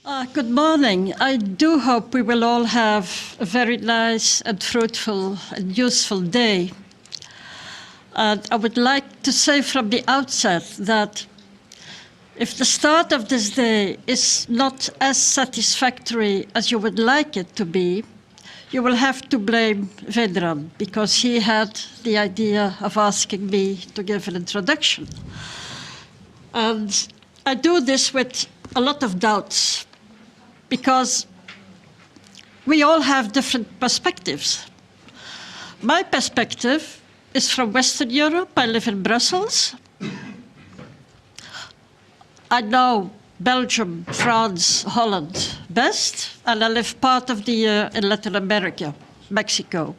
Good morning. I do hope we will all have a very nice and fruitful and useful day. And I would like to say from the outset that if the start of this day is not as satisfactory as you would like it to be, you will have to blame Vedran, because he had the idea of asking me to give an introduction. And I do this with a lot of doubts, because we all have different perspectives. My perspective is from Western Europe. I live in Brussels. I know Belgium, France, Holland best, and I live part of the year in Latin America, Mexico.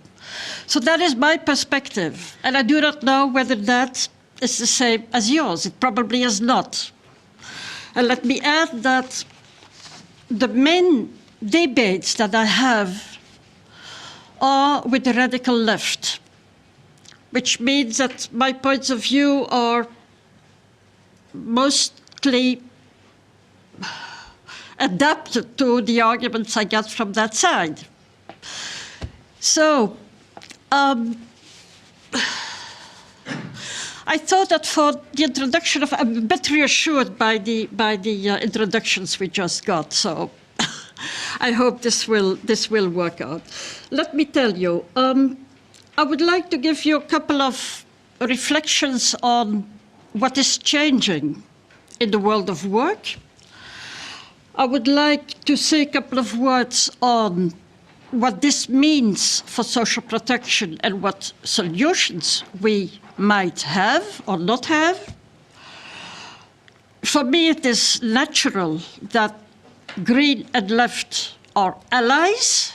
So that is my perspective, and I do not know whether that is the same as yours. It probably is not. And let me add that the main debates that I have are with the radical left, which means that my points of view are mostly adapted to the arguments I get from that side. So, I thought that for the introduction of, I'm a bit reassured by the introductions we just got, so I hope this will work out. Let me tell you, I would like to give you a couple of reflections on what is changing in the world of work. I would like to say a couple of words on what this means for social protection and what solutions we might have or not have. For me, it is natural that Green and left are allies.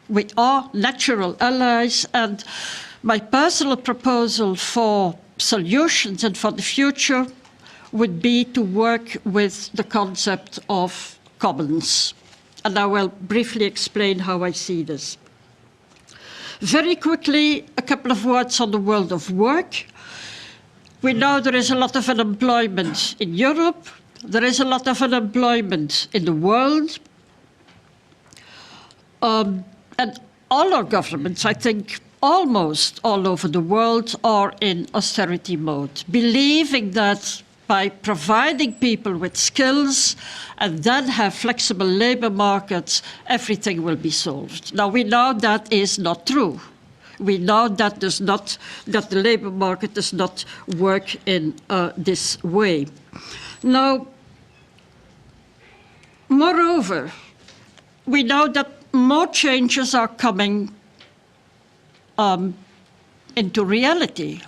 We are natural allies, and my personal proposal for solutions and for the future would be to work with the concept of commons. And I will briefly explain how I see this. Very quickly, a couple of words on the world of work. We know there is a lot of unemployment in Europe. There is a lot of unemployment in the world. And all our governments, I think, almost all over the world are in austerity mode, believing that by providing people with skills and then have flexible labor markets, everything will be solved. Now, we know that is not true. We know that that the labor market does not work in this way. Now, moreover, we know that more changes are coming into reality.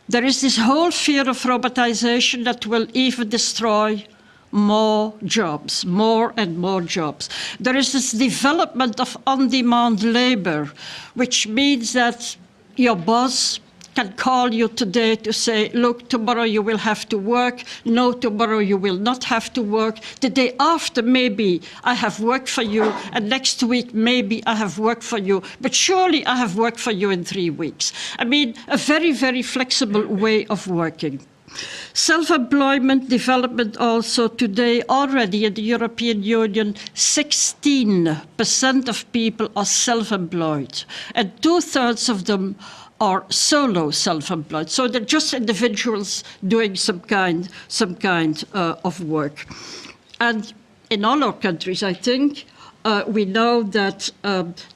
There is this whole fear of robotization that will even destroy more jobs, more and more jobs. There is this development of on-demand labor, which means that your boss can call you today to say, look, tomorrow you will have to work. No, tomorrow you will not have to work. The day after, maybe I have work for you, and next week, maybe I have work for you, but surely I have work for you in 3 weeks. I mean, a very, very flexible way of working. Self-employment development also today, already in the European Union, 16% of people are self-employed, and 2/3 of them are solo self-employed. So they're just individuals doing some kind of work. And in all our countries, I think, we know that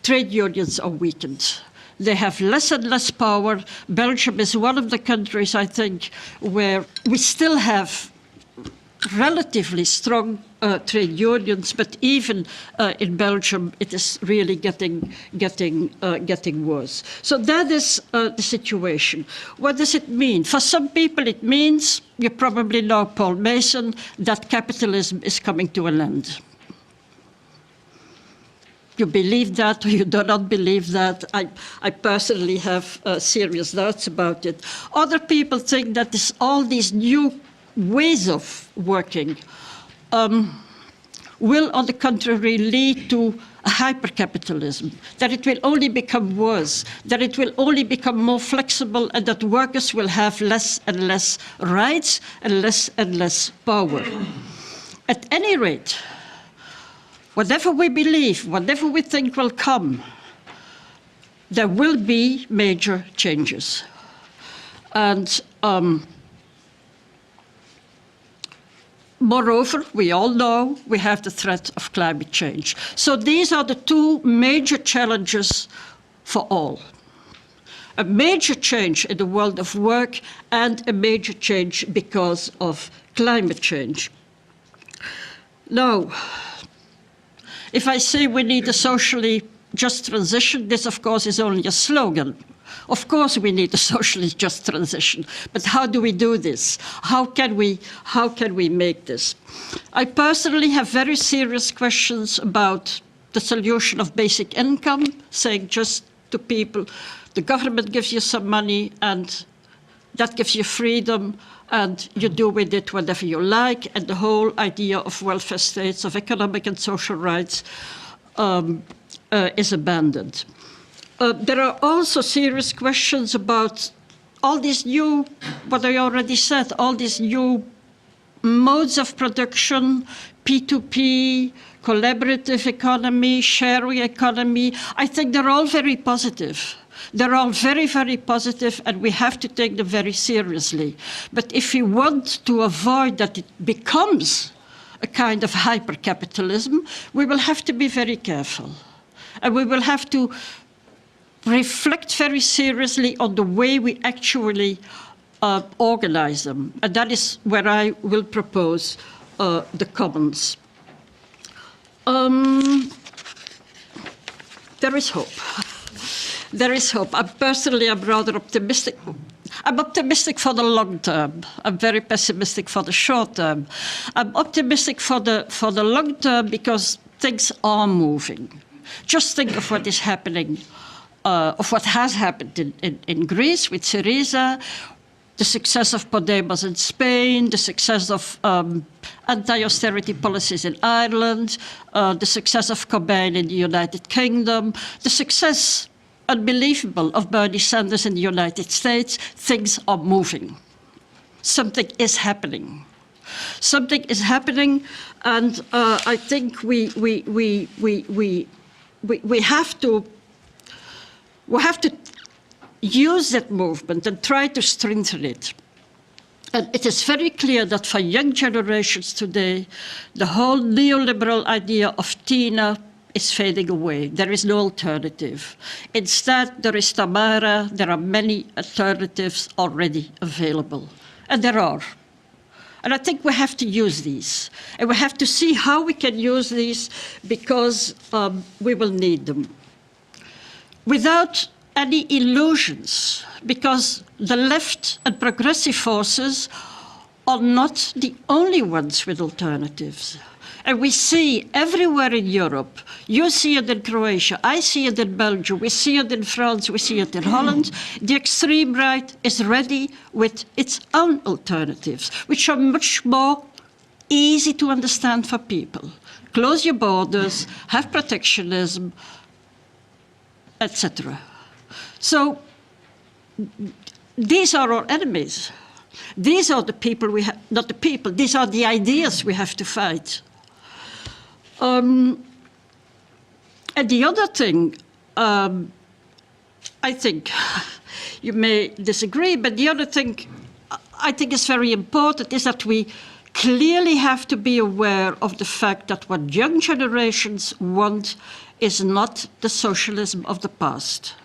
trade unions are weakened. They have less and less power. Belgium is one of the countries, I think, where we still have relatively strong trade unions, but even in Belgium, it is really getting worse. So that is the situation. What does it mean? For some people, it means, you probably know Paul Mason, that capitalism is coming to an end. You believe that or you do not believe that. I personally have serious doubts about it. Other people think that all these new ways of working will, on the contrary, lead to a hypercapitalism, that it will only become worse, that it will only become more flexible, and that workers will have less and less rights and less power. At any rate, Whatever we believe, whatever we think will come, there will be major changes. And moreover, we all know we have the threat of climate change. So these are the two major challenges for all. A major change in the world of work and a major change because of climate change. Now, if I say we need a socially just transition, this of course is only a slogan. Of course we need a socially just transition, but how do we do this? How can we make this? I personally have very serious questions about the solution of basic income, saying just to people, the government gives you some money and that gives you freedom and you do with it whatever you like, and the whole idea of welfare states, of economic and social rights is abandoned. There are also serious questions about all these new, what I already said, all these new modes of production, P2P, collaborative economy, sharing economy. I think they're all very positive. They're all very, very positive, and we have to take them very seriously. But if we want to avoid that it becomes a kind of hyper-capitalism, we will have to be very careful. And we will have to reflect very seriously on the way we actually organize them. And that is where I will propose the commons. There is hope. There is hope. I'm rather optimistic. I'm optimistic for the long term. I'm very pessimistic for the short term. I'm optimistic for the long term because things are moving. Just think of what is happening, of what has happened in Greece with Syriza, the success of Podemos in Spain, the success of anti-austerity policies in Ireland, the success of Corbyn in the United Kingdom, the success, unbelievable, of Bernie Sanders in the United States. Things are moving. Something is happening. Something is happening, and I think we have to use that movement and try to strengthen it. And it is very clear that for young generations today, the whole neoliberal idea of Tina is fading away. There is no alternative. Instead, there is Tamara. There are many alternatives already available. And there are. And I think we have to use these. And we have to see how we can use these because we will need them. Without any illusions, because the left and progressive forces are not the only ones with alternatives. And we see everywhere in Europe, you see it in Croatia, I see it in Belgium, we see it in France, we see it in Holland, the extreme right is ready with its own alternatives, which are much more easy to understand for people. Close your borders, have protectionism, etc. So these are our enemies. These are the people we have, not the people, these are the ideas we have to fight. And the other thing, I think you may disagree, but the other thing I think is very important is that we clearly have to be aware of the fact that what young generations want is not the socialism of the past.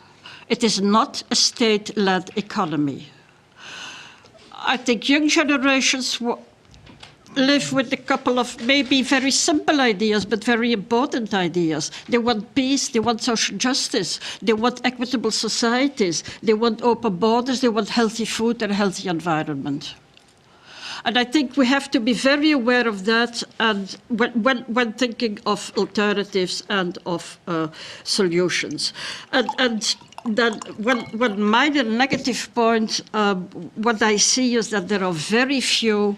It is not a state-led economy. I think young generations live with a couple of maybe very simple ideas, but very important ideas. They want peace, they want social justice, they want equitable societies, they want open borders, they want healthy food and a healthy environment. And I think we have to be very aware of that and when thinking of alternatives and of solutions. And then one minor negative point, what I see is that there are very few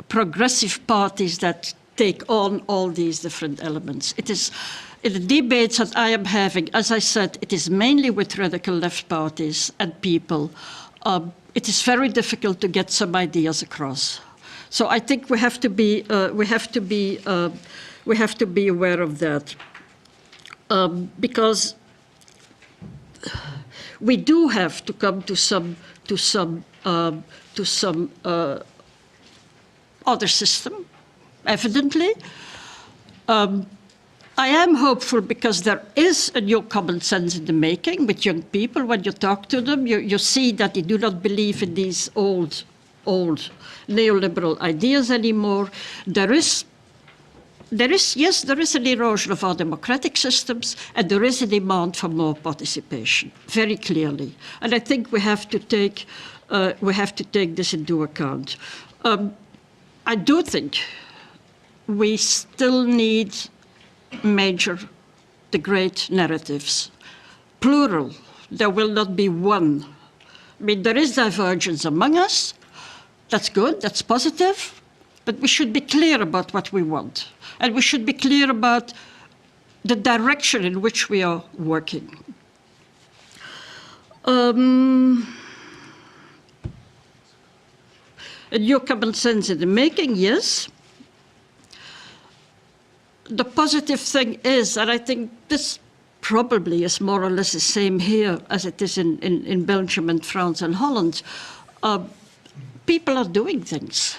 progressive parties that take on all these different elements. It is, in the debates that I am having, as I said, it is mainly with radical left parties and people. It is very difficult to get some ideas across. So I think we have to be aware of that, because we do have to come to some other system, evidently. I am hopeful because there is a new common sense in the making with young people. When you talk to them, you see that they do not believe in these old neoliberal ideas anymore. There is an erosion of our democratic systems, and there is a demand for more participation, very clearly. And I think we have to take this into account. I do think we still need the great narratives, plural. There will not be one. I mean, there is divergence among us. That's good, that's positive, but we should be clear about what we want. And we should be clear about the direction in which we are working. A new common sense in the making, yes. The positive thing is, and I think this probably is more or less the same here as it is in Belgium and France and Holland, people are doing things.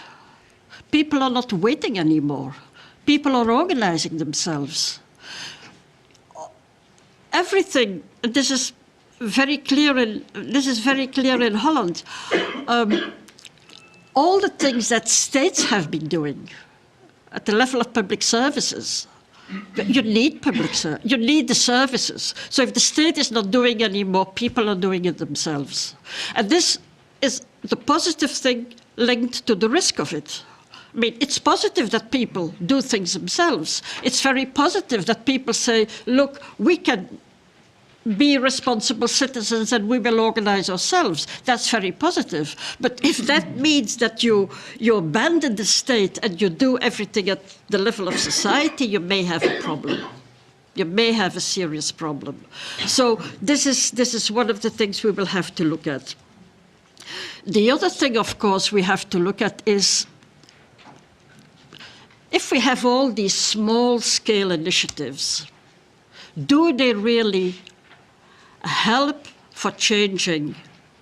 People are not waiting anymore. People are organizing themselves. Everything, this is very clear in Holland. All the things that states have been doing at the level of public services, you need you need the services. So if the state is not doing anymore, people are doing it themselves. And this is the positive thing linked to the risk of it. I mean, it's positive that people do things themselves. It's very positive that people say, look, we can be responsible citizens and we will organize ourselves. That's very positive. But if that means that you abandon the state and you do everything at the level of society, you may have a problem. You may have a serious problem. So this is one of the things we will have to look at. The other thing, of course, we have to look at is, if we have all these small-scale initiatives, do they really help for changing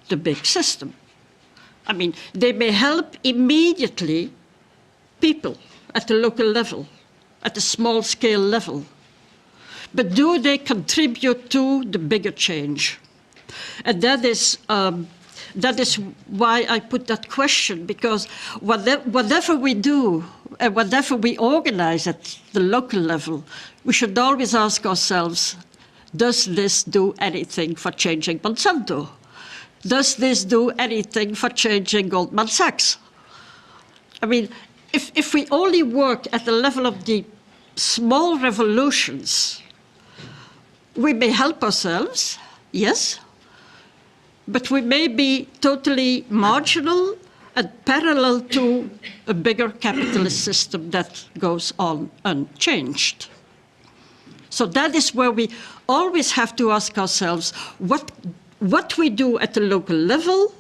the big system? I mean, they may help immediately people at the local level, at the small-scale level, but do they contribute to the bigger change? And that is why I put that question, because whatever we do, and whatever we organize at the local level, we should always ask ourselves, does this do anything for changing Monsanto? Does this do anything for changing Goldman Sachs? I mean, if we only work at the level of the small revolutions, we may help ourselves, yes, but we may be totally marginal and parallel to a bigger capitalist system that goes on unchanged. So that is where we always have to ask ourselves, what we do at the local level,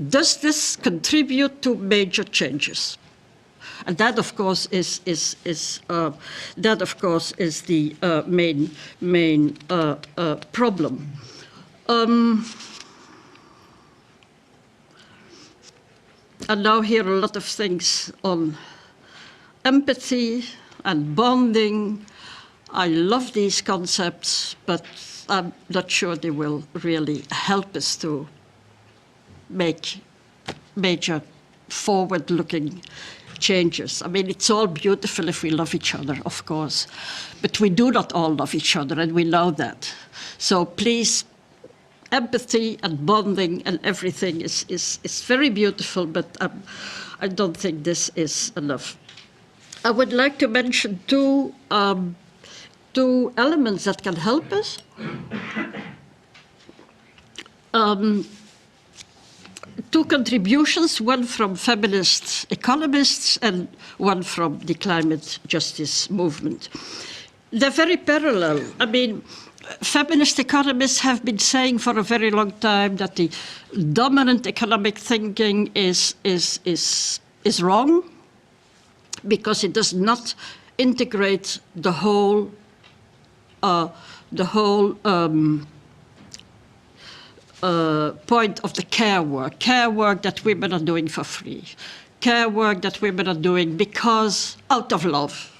does this contribute to major changes? And that, of course, is the main problem. I now hear a lot of things on empathy and bonding. I love these concepts, but I'm not sure they will really help us to make major forward-looking changes. I mean, it's all beautiful if we love each other, of course, but we do not all love each other, and we know that. So please, empathy and bonding and everything is very beautiful, but I don't think this is enough. I would like to mention two elements that can help us. Two contributions, one from feminist economists and one from the climate justice movement. They're very parallel. I mean, feminist economists have been saying for a very long time that the dominant economic thinking is wrong, because it does not integrate the whole point of the care work that women are doing for free, care work that women are doing because out of love.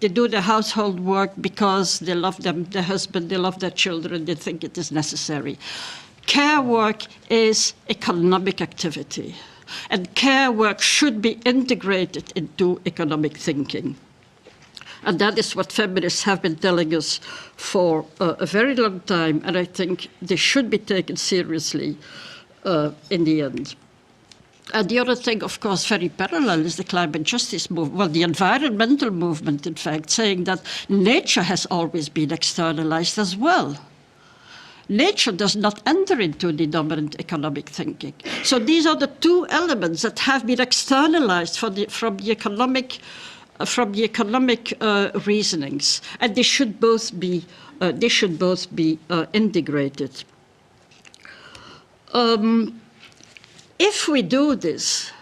They do the household work because they love their husband, they love their children, they think it is necessary. Care work is economic activity, and care work should be integrated into economic thinking. And that is what feminists have been telling us for a very long time, and I think they should be taken seriously in the end. And the other thing, of course, very parallel is the climate justice movement, well, the environmental movement, in fact, saying that nature has always been externalized as well. Nature does not enter into the dominant economic thinking. So these are the two elements that have been externalized from the economic reasonings, and they should both be integrated. If we do this,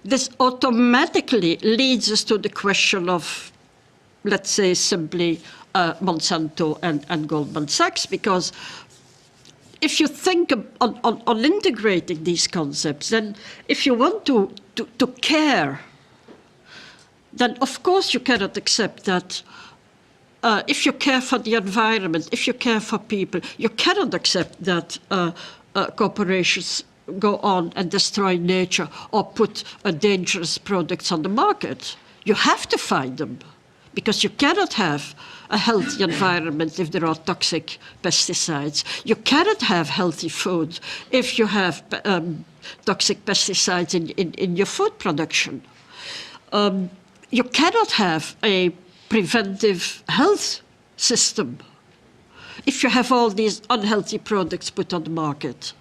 this automatically leads us to the question of, let's say, simply Monsanto and Goldman Sachs, because if you think on integrating these concepts, then if you want to care, then of course you cannot accept that if you care for the environment, if you care for people, you cannot accept that corporations go on and destroy nature or put dangerous products on the market. You have to fight them, because you cannot have a healthy environment if there are toxic pesticides. You cannot have healthy food if you have toxic pesticides in your food production. You cannot have a preventive health system if you have all these unhealthy products put on the market.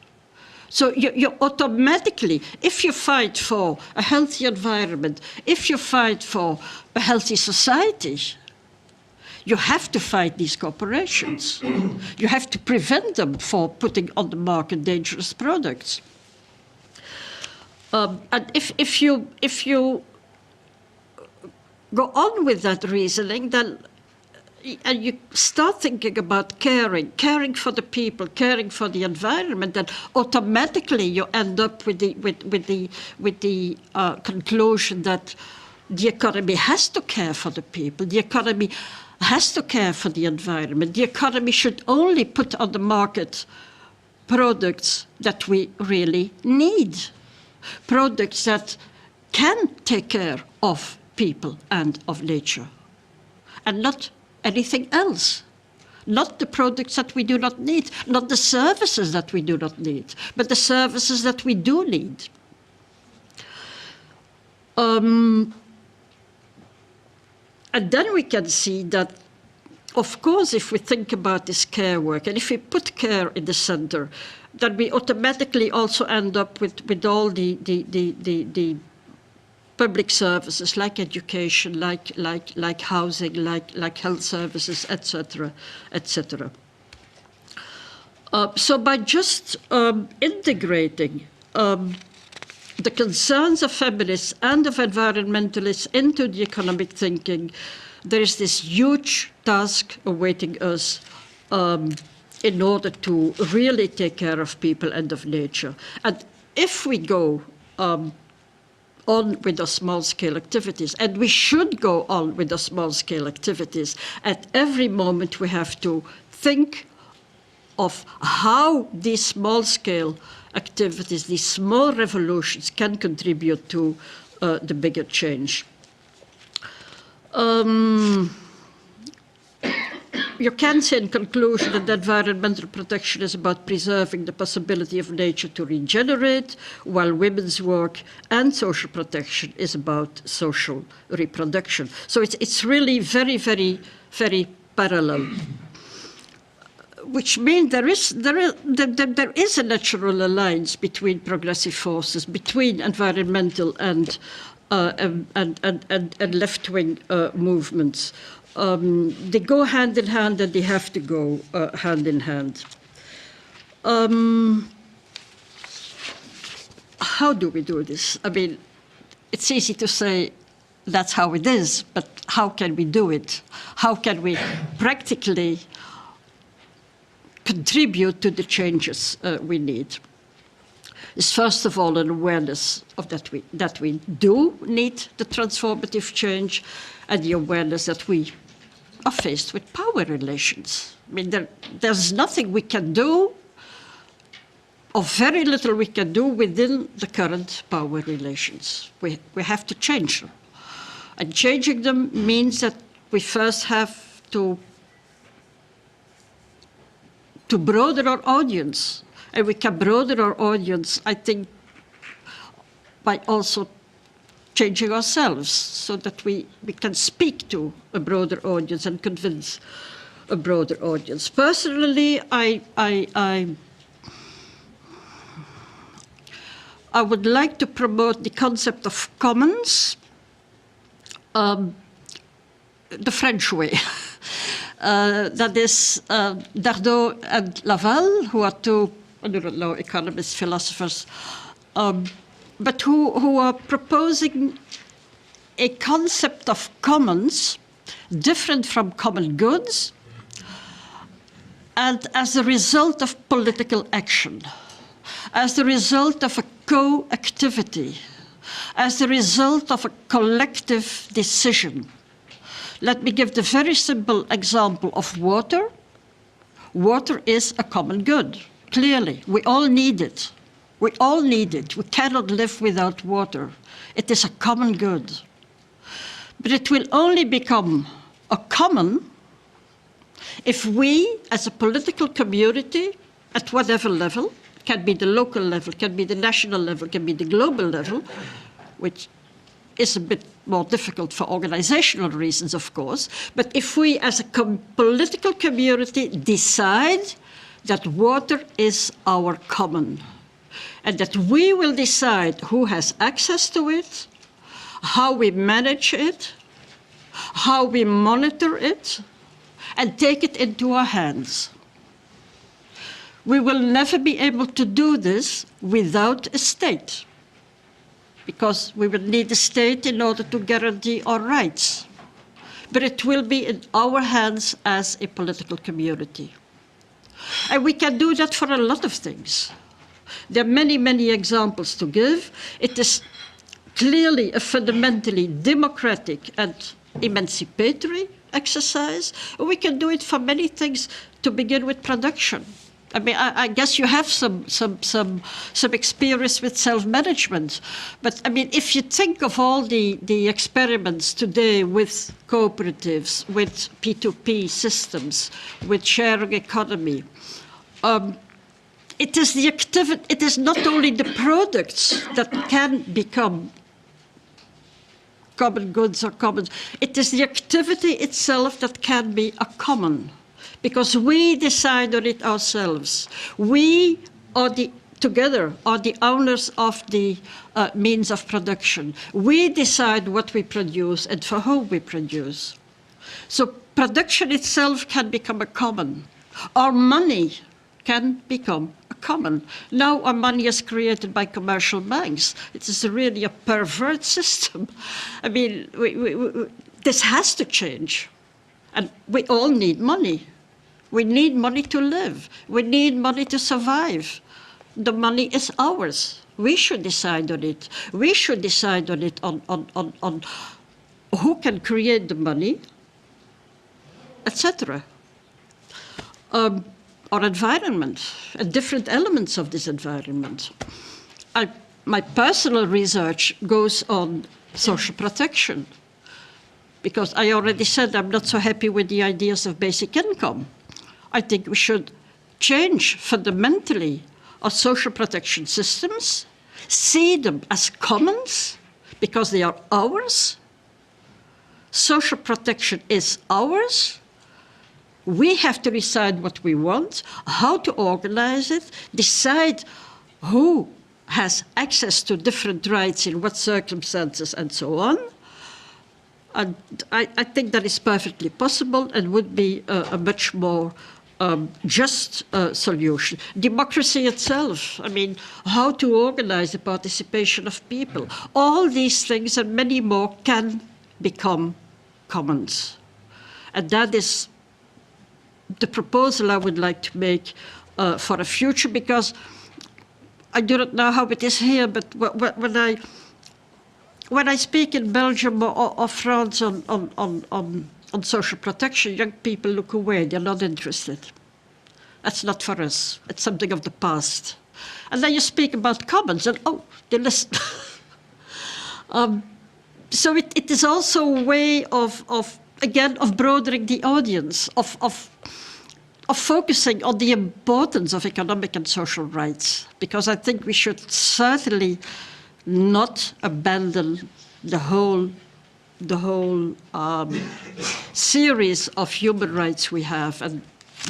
So you automatically, if you fight for a healthy environment, if you fight for a healthy society, you have to fight these corporations. You have to prevent them from putting on the market dangerous products. And if you go on with that reasoning, then and you start thinking about caring for the people, caring for the environment, then automatically you end up with the conclusion that the economy has to care for the people, the economy has to care for the environment, the economy should only put on the market products that we really need, products that can take care of people and of nature, and not anything else. Not the products that we do not need, not the services that we do not need, but the services that we do need. And then we can see that, of course, if we think about this care work, and if we put care in the center, then we automatically also end up with all the public services like education, like housing, like health services, etc., etc. So by just integrating the concerns of feminists and of environmentalists into the economic thinking, there is this huge task awaiting us in order to really take care of people and of nature. And if we go on with the small-scale activities, and we should go on with the small-scale activities, at every moment we have to think of how these small-scale activities, these small revolutions, can contribute to the bigger change. You can say in conclusion that environmental protection is about preserving the possibility of nature to regenerate, while women's work and social protection is about social reproduction. So it's really very, very, very parallel, which means there is a natural alliance between progressive forces, between environmental and left-wing movements. They go hand in hand, and they have to go hand in hand. How do we do this? I mean, it's easy to say that's how it is, but how can we do it? How can we practically contribute to the changes we need? Is first of all an awareness of that we do need the transformative change, and the awareness that we are faced with power relations. I mean, there's nothing we can do, or very little we can do within the current power relations. We have to change them. And changing them means that we first have to broaden our audience. And we can broaden our audience, I think, by also changing ourselves so that we can speak to a broader audience and convince a broader audience. Personally, I would like to promote the concept of commons, the French way. That is Dardot and Laval, who are two, I don't know, economists, philosophers, but who are proposing a concept of commons different from common goods, and as a result of political action, as a result of a co-activity, as a result of a collective decision. Let me give the very simple example of water. Water is a common good, clearly. We all need it. We all need it. We cannot live without water. It is a common good. But it will only become a common if we, as a political community, at whatever level, it can be the local level, can be the national level, can be the global level, which is a bit more difficult for organizational reasons, of course, but if we as a political community decide that water is our common, and that we will decide who has access to it, how we manage it, how we monitor it, and take it into our hands. We will never be able to do this without a state, because we will need a state in order to guarantee our rights. But it will be in our hands as a political community. And we can do that for a lot of things. There are many, many examples to give. It is clearly a fundamentally democratic and emancipatory exercise. We can do it for many things, to begin with production. I mean, I guess you have some experience with self-management. But I mean, if you think of all the experiments today with cooperatives, with P2P systems, with sharing economy, it is the activity, it is not only the products that can become common goods or commons, it is the activity itself that can be a common. Because we decide on it ourselves. We are together are the owners of the means of production. We decide what we produce and for whom we produce. So production itself can become a common. Our money can become a common. Now our money is created by commercial banks. It is really a perverse system. I mean, this has to change. And we all need money. We need money to live. We need money to survive. The money is ours. We should decide on it. We should decide on it on who can create the money, etc. Our environment and different elements of this environment. My personal research goes on social protection, because I already said I'm not so happy with the ideas of basic income. I think we should change fundamentally our social protection systems, see them as commons, because they are ours. Social protection is ours. We have to decide what we want, how to organize it, decide who has access to different rights in what circumstances, and so on. And I think that is perfectly possible and would be a much more just solution. Democracy itself, I mean, how to organize the participation of people. All these things and many more can become commons. And that is the proposal I would like to make for a future, because I do not know how it is here, but when I speak in Belgium or France on social protection, young people look away. They're not interested. That's not for us. It's something of the past. And then you speak about commons, and oh, they listen. So it is also a way of broadening the audience, of focusing on the importance of economic and social rights, because I think we should certainly not abandon the whole series of human rights we have, and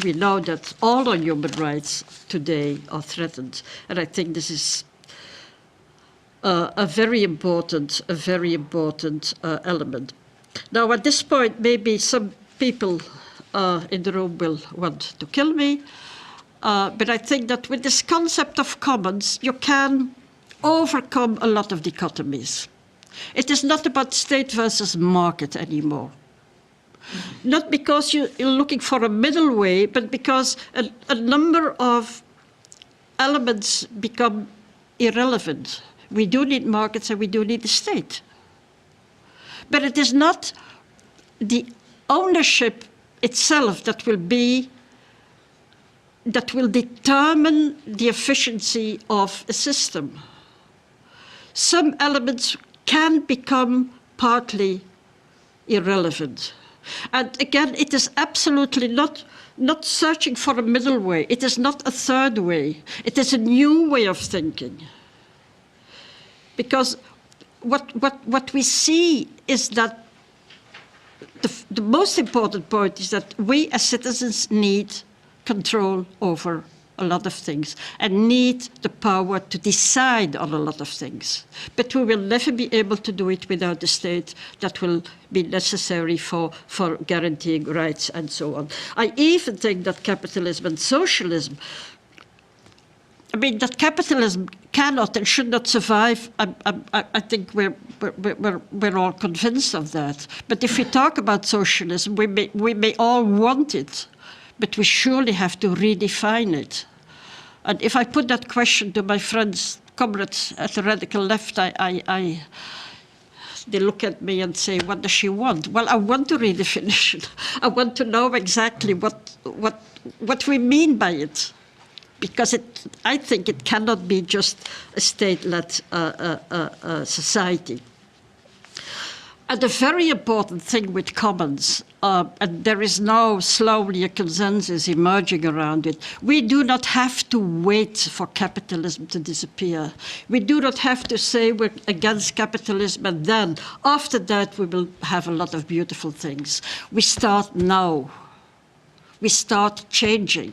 we know that all our human rights today are threatened, and I think this is a very important element. Now, at this point, maybe some people in the room will want to kill me, but I think that with this concept of commons, you can overcome a lot of dichotomies. It is not about state versus market anymore. Not because you're looking for a middle way, but because a number of elements become irrelevant. We do need markets and we do need the state. But it is not the ownership itself that will determine the efficiency of a system. Some elements can become partly irrelevant. And again, it is absolutely not searching for a middle way. It is not a third way. It is a new way of thinking. Because what we see is that the most important point is that we as citizens need control over a lot of things and need the power to decide on a lot of things. But we will never be able to do it without the state that will be necessary for guaranteeing rights and so on. I even think that capitalism and socialism, that capitalism cannot and should not survive. I think we're all convinced of that. But if we talk about socialism, we may all want it, but we surely have to redefine it. And if I put that question to my friends, comrades at the radical left, they look at me and say, "What does she want?" Well, I want a redefinition. I want to know exactly what we mean by it. Because I think it cannot be just a state-led society. And a very important thing with commons, and there is now slowly a consensus emerging around it, we do not have to wait for capitalism to disappear. We do not have to say we're against capitalism and then after that we will have a lot of beautiful things. We start now. We start changing.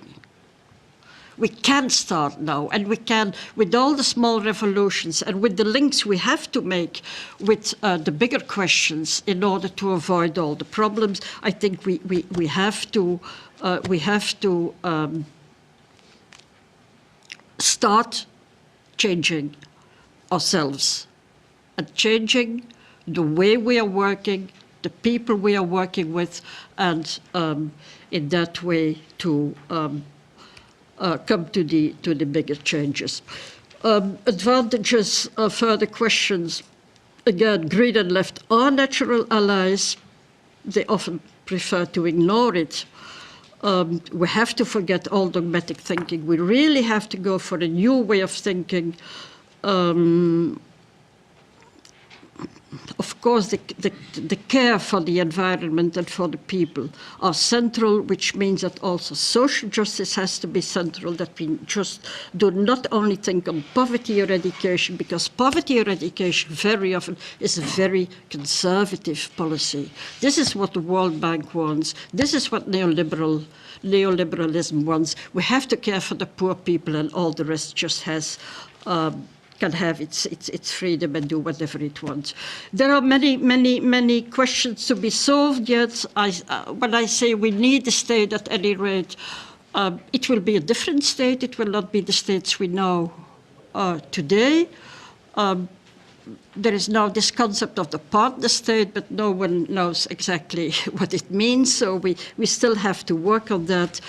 We can start now, and we can, with all the small revolutions and with the links we have to make with the bigger questions in order to avoid all the problems. I think we have to start changing ourselves and changing the way we are working, the people we are working with, and in that way to come to the bigger changes. Advantages, further questions. Again, green and left are natural allies. They often prefer to ignore it. We have to forget all dogmatic thinking. We really have to go for a new way of thinking. Of course, the care for the environment and for the people are central, which means that also social justice has to be central, that we just do not only think on poverty eradication, because poverty eradication very often is a very conservative policy. This is what the World Bank wants. This is what neoliberalism wants. We have to care for the poor people, and all the rest just can have its freedom and do whatever it wants. There are many questions to be solved yet. When I say we need the state at any rate, it will be a different state. It will not be the states we know today. there is now this concept of the partner state, but no one knows exactly what it means, so we still have to work on that.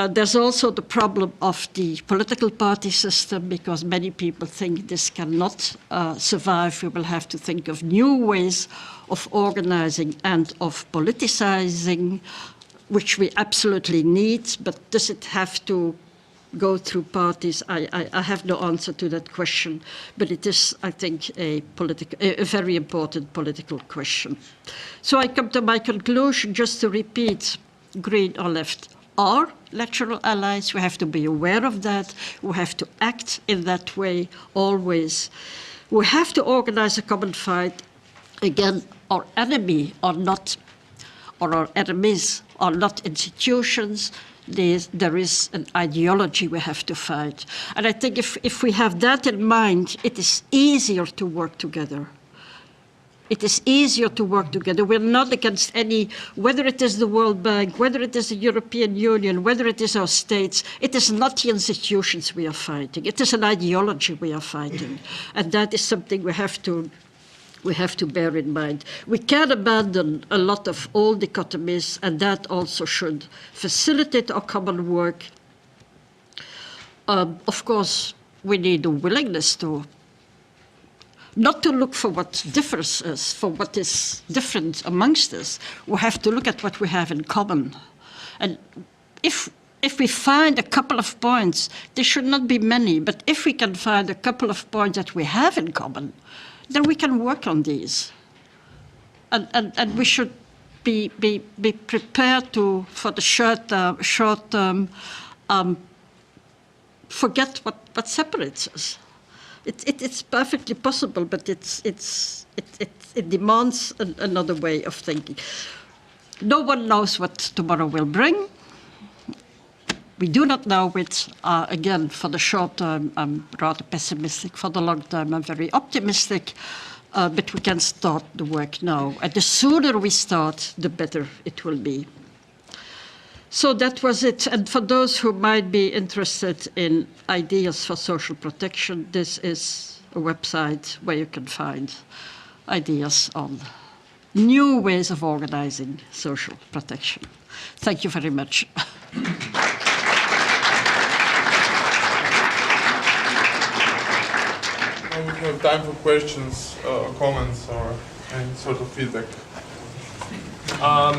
There's also the problem of the political party system, because many people think this cannot survive. We will have to think of new ways of organizing and of politicizing, which we absolutely need, but does it have to go through parties? I have no answer to that question, but it is, I think, a very important political question. So I come to my conclusion, just to repeat, green or left are natural allies. We have to be aware of that. We have to act in that way always. We have to organize a common fight. Again, our enemy are not, or our enemies are not institutions. There is an ideology we have to fight. And I think if we have that in mind, it is easier to work together. It is easier to work together. We're not against any, whether it is the World Bank, whether it is the European Union, whether it is our states, it is not the institutions we are fighting. It is an ideology we are fighting. And that is something we have to bear in mind. We can abandon a lot of old dichotomies, and that also should facilitate our common work. Of course, we need a willingness to not to look for what differs us, for what is different amongst us. We have to look at what we have in common. And if we find a couple of points, there should not be many, but if we can find a couple of points that we have in common, then we can work on these. And we should be prepared to, for the short term, forget what separates us. It's perfectly possible, but it demands another way of thinking. No one knows what tomorrow will bring. We do not know it. Again, for the short term, I'm rather pessimistic. For the long term, I'm very optimistic. But we can start the work now. And the sooner we start, the better it will be. So that was it. And for those who might be interested in ideas for social protection, this is a website where you can find ideas on new ways of organizing social protection. Thank you very much. We have time for questions, comments, or any sort of feedback.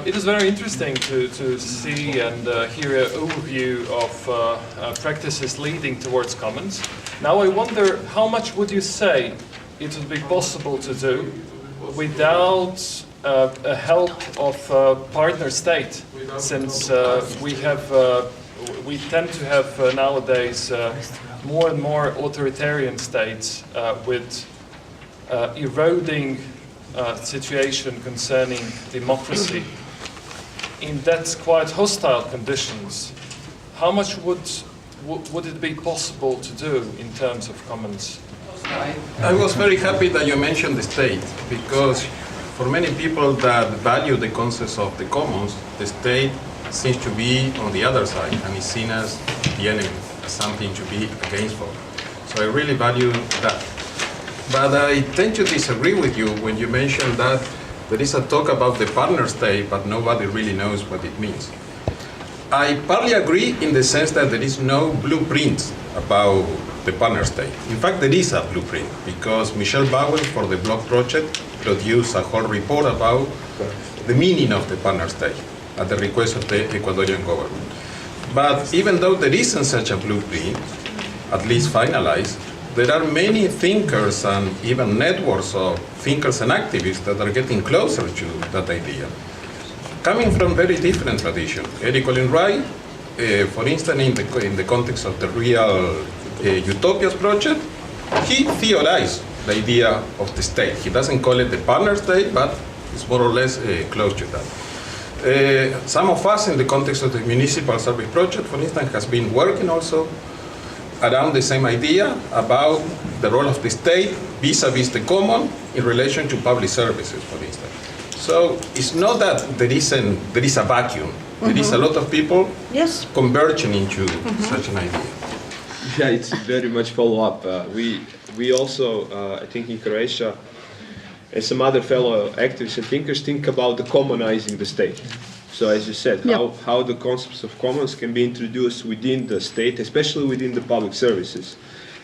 It is very interesting to see and hear an overview of practices leading towards commons. Now I wonder, how much would you say it would be possible to do without a help of partner state, since we tend to have nowadays more and more authoritarian states with eroding situation concerning democracy in that quite hostile conditions. How much would it be possible to do in terms of commons? I was very happy that you mentioned the state, because for many people that value the concepts of the commons, the state seems to be on the other side and is seen as the enemy, as something to be against for. So I really value that. But I tend to disagree with you when you mention that there is a talk about the partner state, but nobody really knows what it means. I partly agree in the sense that there is no blueprint about the partner state. In fact, there is a blueprint, because Michel Bauer, for the Block project, produced a whole report about the meaning of the partner state at the request of the Ecuadorian government. But even though there isn't such a blueprint, at least finalized, there are many thinkers and even networks of thinkers and activists that are getting closer to that idea, coming from very different traditions. Eric Olin Wright, for instance, in the context of the Real Utopias project, he theorized the idea of the state. He doesn't call it the partner state, but it's more or less close to that. Some of us in the context of the Municipal Service Project, for instance, has been working also around the same idea about the role of the state vis-a-vis the common in relation to public services, for instance. So it's not that there is a vacuum. There is a lot of people converging into such an idea. Yeah, it's very much follow-up. we also, I think in Croatia, and some other fellow activists and thinkers think about the commonizing the state. So as you said, how the concepts of commons can be introduced within the state, especially within the public services.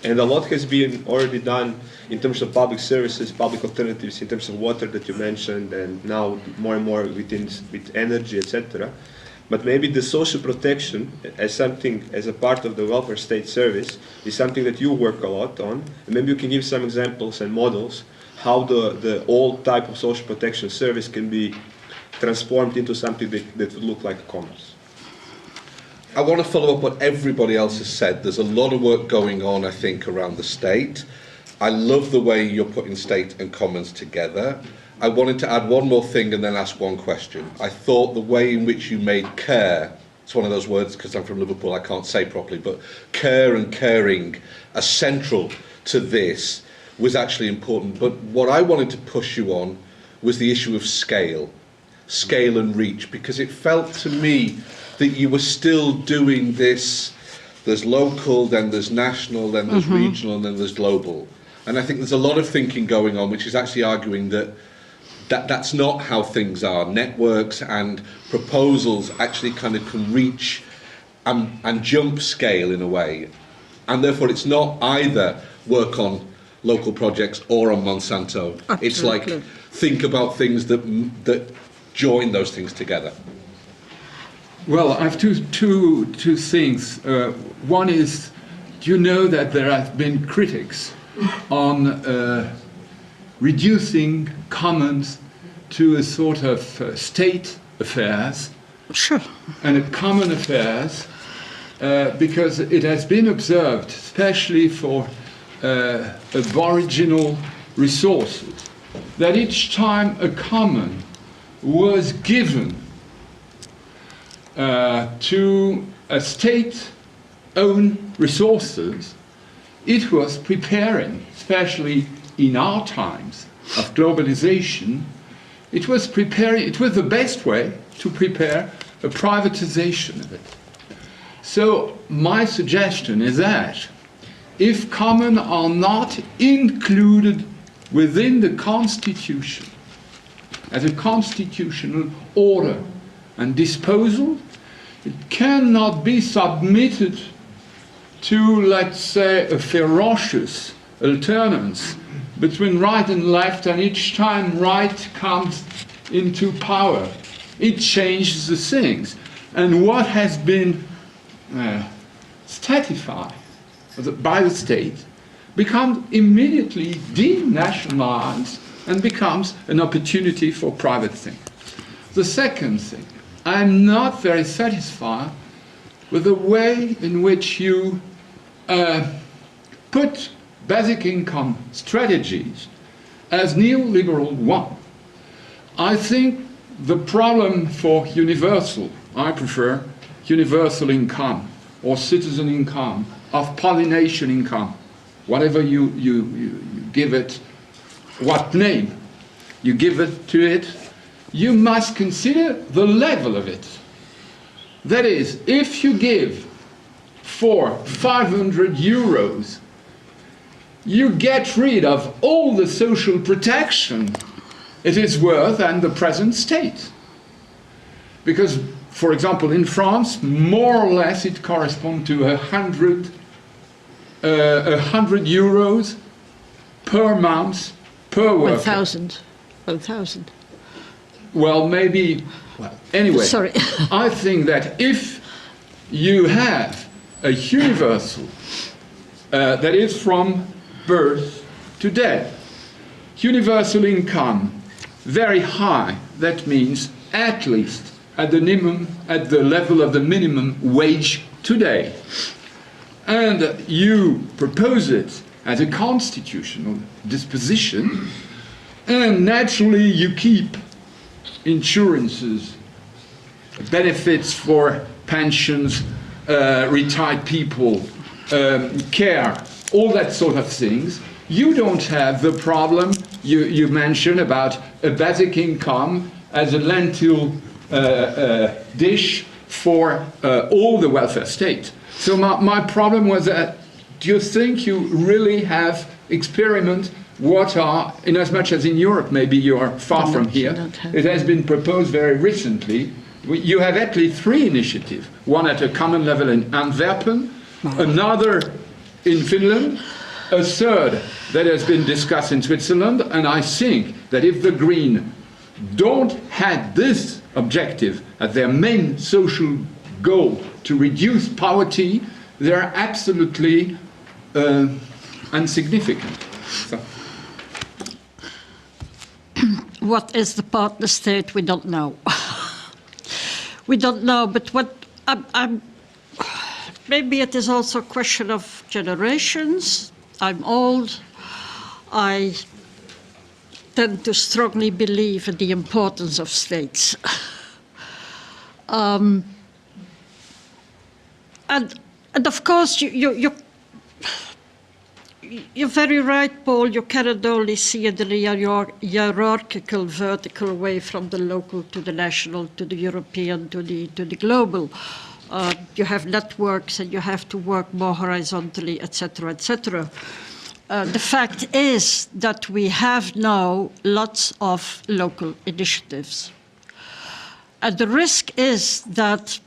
And a lot has been already done in terms of public services, public alternatives, in terms of water that you mentioned, and now more and more with energy, etc. But maybe the social protection as something, as a part of the welfare state service, is something that you work a lot on. And maybe you can give some examples and models how the old type of social protection service can be transformed into something that would look like commons. I want to follow up what everybody else has said. There's a lot of work going on, I think, around the state. I love the way you're putting state and commons together. I wanted to add one more thing and then ask one question. I thought the way in which you made care, it's one of those words because I'm from Liverpool I can't say properly, but care and caring are central to this was actually important. But what I wanted to push you on was the issue of scale and reach, because it felt to me that you were still doing this. There's local, then there's national, then there's regional, and then there's global. And I think there's a lot of thinking going on which is actually arguing that that's not how things are. Networks and proposals actually kind of can reach and jump scale in a way. And therefore it's not either work on local projects or on Monsanto. Absolutely. It's like think about things that join those things together. Well, I have two things. One is, do you know that there have been critics on reducing commons to a sort of state affairs? Sure. And a common affairs, because it has been observed, especially for aboriginal resources, that each time a common was given to a state-owned resources, it was preparing, especially in our times of globalization, it was the best way to prepare a privatization of it. So my suggestion is that if commons are not included within the Constitution as a constitutional order and disposal, it cannot be submitted to, let's say, a ferocious alternance between right and left, and each time right comes into power, it changes the things. And what has been stratified by the state becomes immediately denationalized and becomes an opportunity for private things. The second thing, I'm not very satisfied with the way in which you put basic income strategies as neoliberal one. I think the problem for universal, I prefer universal income or citizen income, of pollination income, whatever you give it, what name you give it to it, you must consider the level of it. That is, if you give for 500 euros, you get rid of all the social protection it is worth and the present state. Because, for example, in France, more or less it corresponds to 100 euros per month per worker. 1,000. Well, maybe, well, anyway, Sorry. I think that if you have a universal that is from birth to death, universal income, very high, that means at least at the minimum, at the level of the minimum wage today, and you propose it as a constitutional disposition, and naturally you keep insurances, benefits for pensions, retired people, care, all that sort of things, you don't have the problem you mentioned about a basic income as a lentil dish for all the welfare state. So my problem was that do you think you really have experiment what are, in as much as in Europe, maybe you are far from here, it has been proposed very recently. You have at least 3 initiatives, one at a common level in Antwerpen, another in Finland, a third that has been discussed in Switzerland, and I think that if the Greens don't have this objective as their main social goal to reduce poverty, they are absolutely insignificant. So. What is the partner state? We don't know. We don't know, but what maybe it is also a question of generations. I'm old. I tend to strongly believe in the importance of states. And of course, you're very right, Paul. You cannot only see it in a hierarchical, vertical way from the local to the national, to the European, to the global. You have networks and you have to work more horizontally, etc., etc. The fact is that we have now lots of local initiatives. And the risk is that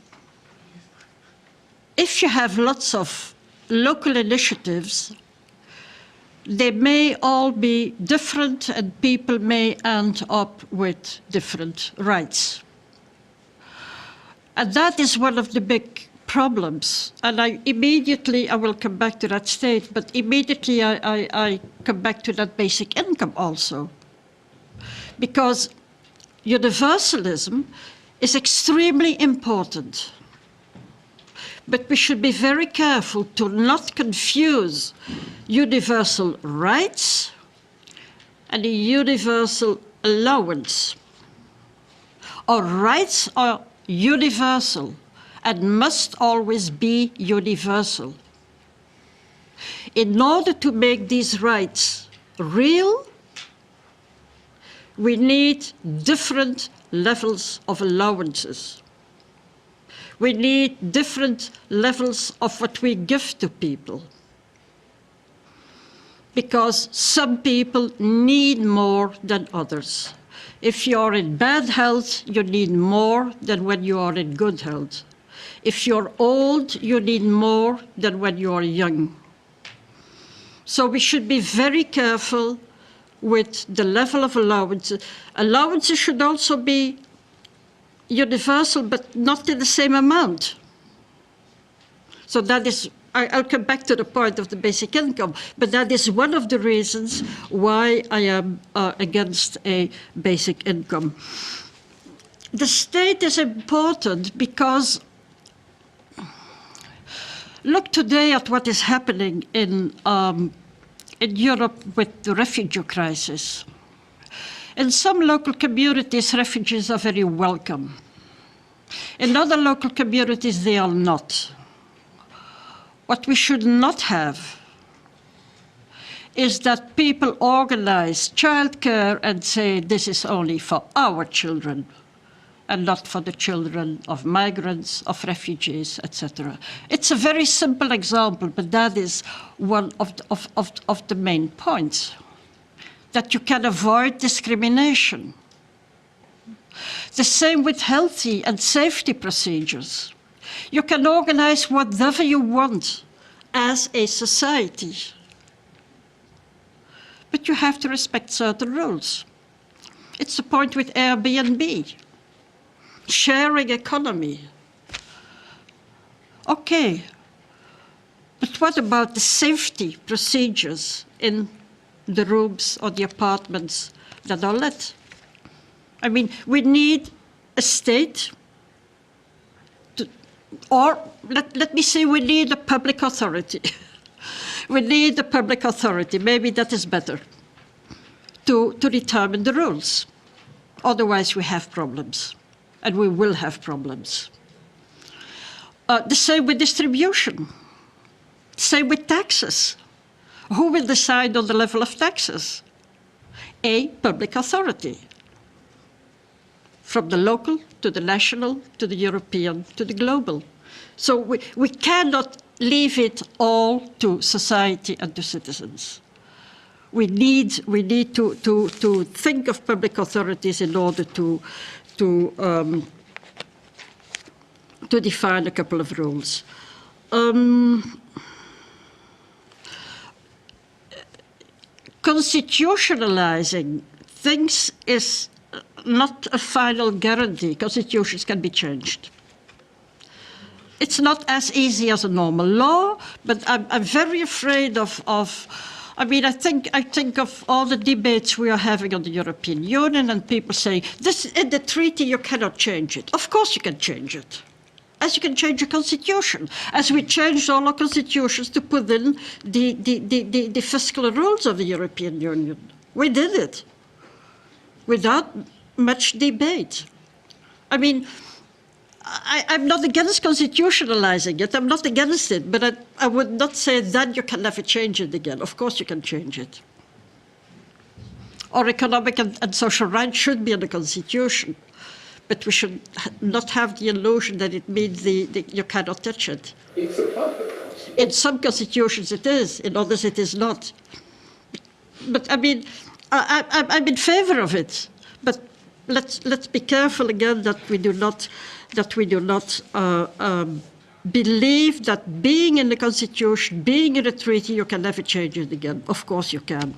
if you have lots of local initiatives, they may all be different and people may end up with different rights. And that is one of the big problems. And I will come back to that state, but immediately I come back to that basic income also. Because universalism is extremely important. But we should be very careful to not confuse universal rights and a universal allowance. Our rights are universal and must always be universal. In order to make these rights real, we need different levels of allowances. We need different levels of what we give to people. Because some people need more than others. If you're in bad health, you need more than when you are in good health. If you're old, you need more than when you are young. So we should be very careful with the level of allowances. Allowances should also be universal, but not in the same amount. So that is, I'll come back to the point of the basic income, but that is one of the reasons why I am against a basic income. The state is important because look today at what is happening in Europe with the refugee crisis. In some local communities, refugees are very welcome. In other local communities, they are not. What we should not have is that people organize childcare and say this is only for our children and not for the children of migrants, of refugees, etc. It's a very simple example, but that is one of the main points. That you can avoid discrimination. The same with healthy and safety procedures. You can organize whatever you want as a society. But you have to respect certain rules. It's the point with Airbnb. Sharing economy. Okay, but what about the safety procedures in the rooms or the apartments that are let? I mean, we need a state, or let me say we need a public authority. We need a public authority, maybe that is better, to determine the rules. Otherwise we have problems, and we will have problems. The same with distribution, same with taxes. Who will decide on the level of taxes? A public authority. From the local to the national to the European to the global. So we cannot leave it all to society and to citizens. We need to think of public authorities in order to define a couple of rules. Constitutionalizing things is not a final guarantee. Constitutions can be changed. It's not as easy as a normal law, but I'm very afraid of I mean, I think of all the debates we are having on the European Union, and people say, this in the treaty you cannot change it. Of course you can change it. As you can change a constitution, as we changed all our constitutions to put in the fiscal rules of the European Union. We did it without much debate. I mean, I'm not against constitutionalizing it. I'm not against it, but I would not say that you can never change it again. Of course you can change it. Our economic and social rights should be in the constitution, but we should not have the illusion that it means you cannot touch it. In some constitutions it is, in others it is not. But I mean, I'm in favor of it. But let's be careful again that we do not believe that being in the constitution, being in a treaty, you can never change it again. Of course you can.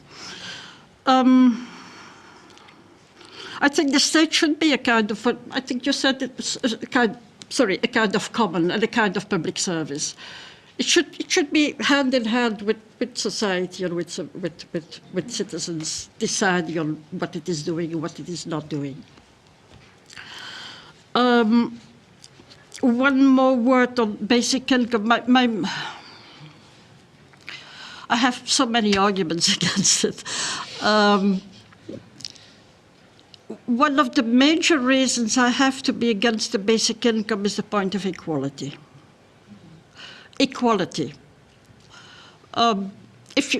I think the state should be a kind of, I think you said it was a kind of common and a kind of public service. It should be hand in hand with society and with citizens deciding on what it is doing and what it is not doing. One more word on basic income. I have so many arguments against it. One of the major reasons I have to be against the basic income is the point of equality. Equality. If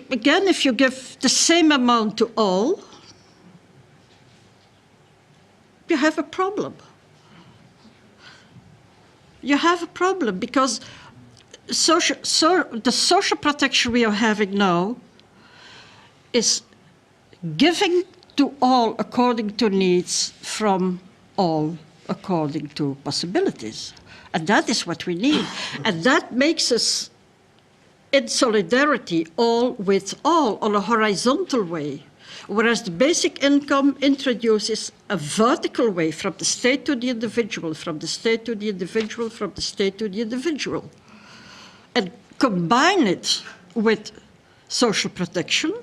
you give the same amount to all, you have a problem. You have a problem because the social protection we are having now is giving to all according to needs, from all according to possibilities. And that is what we need. And that makes us in solidarity, all with all, on a horizontal way. Whereas the basic income introduces a vertical way from the state to the individual, from the state to the individual, from the state to the individual. And combine it with social protection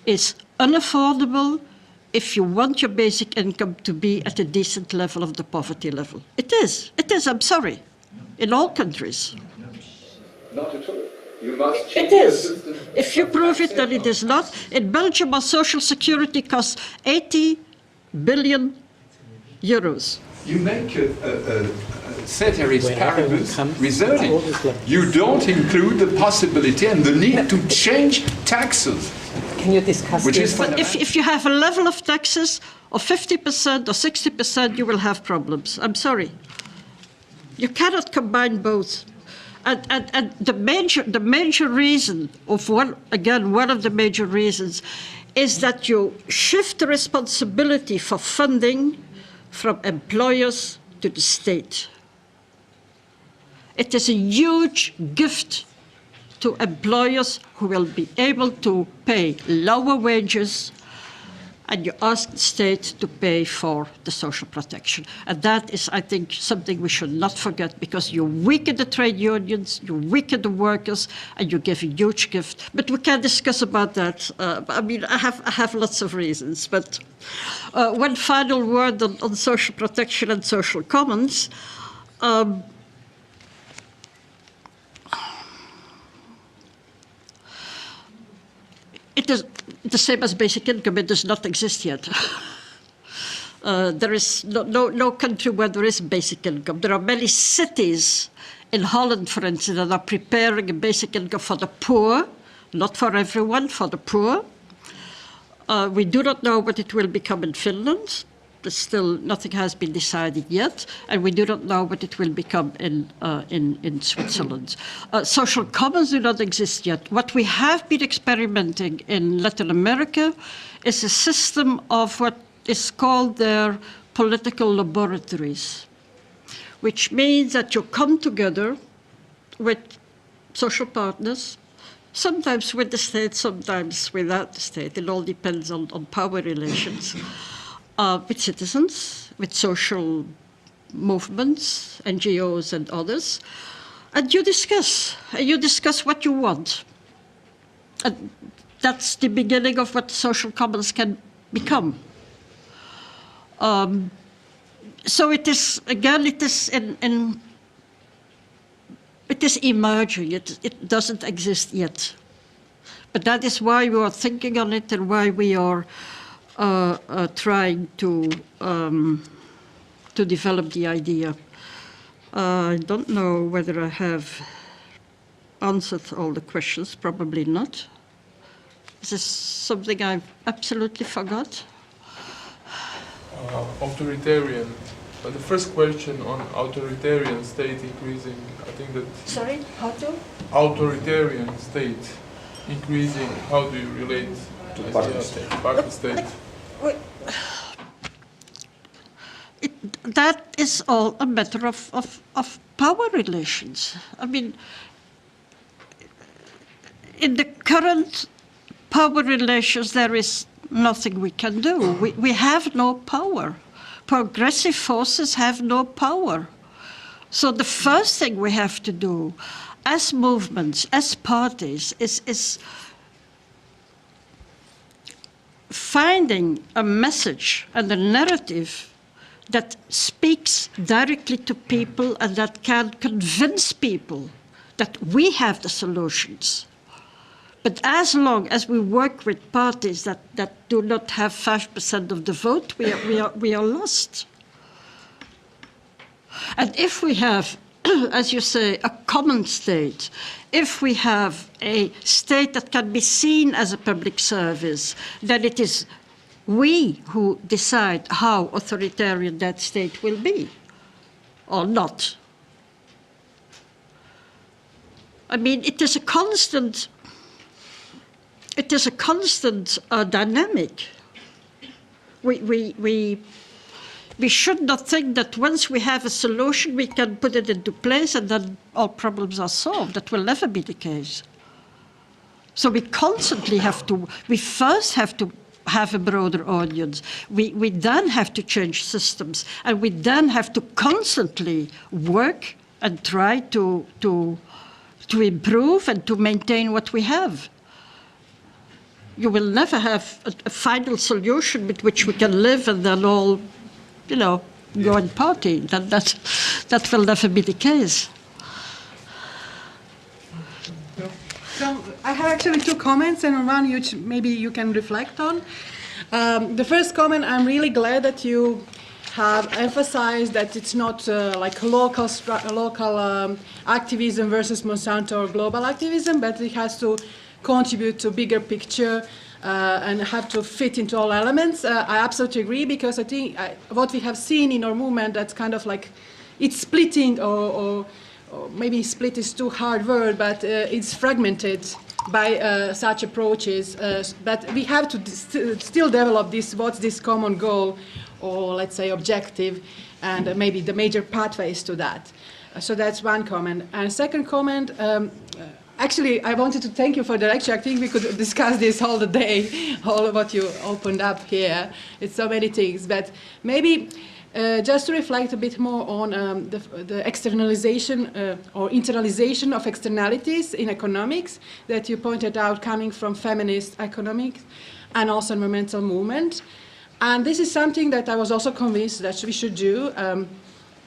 is unaffordable if you want your basic income to be at a decent level of the poverty level. It is, I'm sorry, in all countries. Not at all. You must change it is. If you prove it that it is not, in Belgium our social security costs 80 billion euros. You make a ceteris paribus reserving. You don't include the possibility and the need to change taxes. Can you discuss this? But if you have a level of taxes of 50% or 60%, you will have problems. I'm sorry. You cannot combine both. And the major reason one of the major reasons is that you shift the responsibility for funding from employers to the state. It is a huge gift to employers who will be able to pay lower wages, and you ask the state to pay for the social protection. And that is, I think, something we should not forget, because you weaken the trade unions, you weaken the workers, and you give a huge gift. But we can discuss about that. I mean, I have lots of reasons. But one final word on social protection and social commons. It is the same as basic income. It does not exist yet. There is no country where there is basic income. There are many cities in Holland, for instance, that are preparing a basic income for the poor, not for everyone, for the poor. We do not know what it will become in Finland. Still, nothing has been decided yet, and we do not know what it will become in Switzerland. Social commons do not exist yet. What we have been experimenting in Latin America is a system of what is called their political laboratories, which means that you come together with social partners, sometimes with the state, sometimes without the state. It all depends on power relations. With citizens, with social movements, NGOs and others, and you discuss what you want. And that's the beginning of what social commons can become. So it is, again, it is emerging, it doesn't exist yet. But that is why we are thinking on it and why we are trying to develop the idea. I don't know whether I have answered all the questions, probably not. Is this something I absolutely forgot? Authoritarian. The first question on authoritarian state increasing, I think that... Sorry, how to? Authoritarian state increasing, how do you relate to Party state? Party state. That is all a matter of power relations. I mean, in the current power relations, there is nothing we can do. We have no power. Progressive forces have no power. So the first thing we have to do as movements, as parties, is finding a message and a narrative that speaks directly to people and that can convince people that we have the solutions. But as long as we work with parties that do not have 5% of the vote, we are lost. And if we have, as you say, a common state, if we have a state that can be seen as a public service, then it is we who decide how authoritarian that state will be, or not. I mean, it is a constant dynamic. We should not think that once we have a solution, we can put it into place and then all problems are solved. That will never be the case. So we constantly we first have to have a broader audience. We then have to change systems, and we then have to constantly work and try to improve and to maintain what we have. You will never have a final solution with which we can live and then all, go and party. That will never be the case. So I have actually two comments, and one which maybe you can reflect on. The first comment, I'm really glad that you have emphasized that it's not like local activism versus Monsanto or global activism, but it has to contribute to a bigger picture and have to fit into all elements. I absolutely agree, because I think what we have seen in our movement, that's kind of like it's splitting, or maybe split is too hard word, but it's fragmented by such approaches. But we have to still develop what's this common goal, or let's say objective, and maybe the major pathways to that. So that's one comment. And second comment, actually, I wanted to thank you for the lecture. I think we could discuss this all the day, all of what you opened up here. It's so many things. But maybe just to reflect a bit more on the externalization or internalization of externalities in economics that you pointed out, coming from feminist economics and also environmental movement. And this is something that I was also convinced that we should do.